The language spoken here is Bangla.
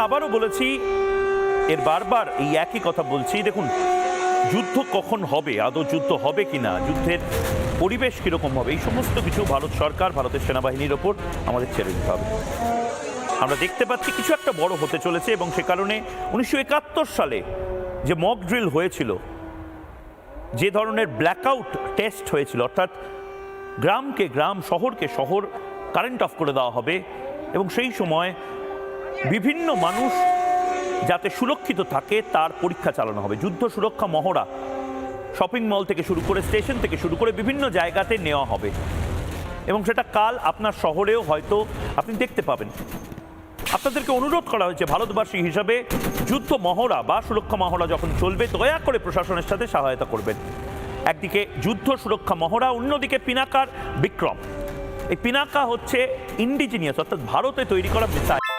আবারও বলেছি, এর বারবার এই একই কথা বলছি। দেখুন, যুদ্ধ কখন হবে, আদৌ যুদ্ধ হবে কিনা, যুদ্ধের পরিবেশ কীরকম হবে, এই সমস্ত কিছু ভারত সরকার, ভারতের সেনাবাহিনীর ওপর আমাদের ছেড়ে দিতে হবে। আমরা দেখতে পাচ্ছি কিছু একটা বড় হতে চলেছে, এবং সে কারণে 1971 সালে যে মক ড্রিল হয়েছিল, যে ধরনের ব্ল্যাকআউট টেস্ট হয়েছিল, অর্থাৎ গ্রামকে গ্রাম, শহরকে শহর কারেন্ট অফ করে দেওয়া হবে, এবং সেই সময় বিভিন্ন মানুষ যাতে সুরক্ষিত থাকে তার পরীক্ষা চালানো হবে। যুদ্ধ সুরক্ষা মহড়া শপিং মল থেকে শুরু করে, স্টেশন থেকে শুরু করে বিভিন্ন জায়গাতে নেওয়া হবে, এবং সেটা কাল আপনার শহরেও হয়তো আপনি দেখতে পাবেন। আপনাদেরকে অনুরোধ করা হয়েছে ভারতবাসী হিসাবে, যুদ্ধ মহড়া বা সুরক্ষা মহড়া যখন চলবে, দয়া করে প্রশাসনের সাথে সহায়তা করবেন। একদিকে যুদ্ধ সুরক্ষা মহড়া, অন্যদিকে পিনাকার বিক্রম। এই পিনাকা হচ্ছে ইন্ডিজিনিয়াস, অর্থাৎ ভারতে তৈরি করা মিসাইল।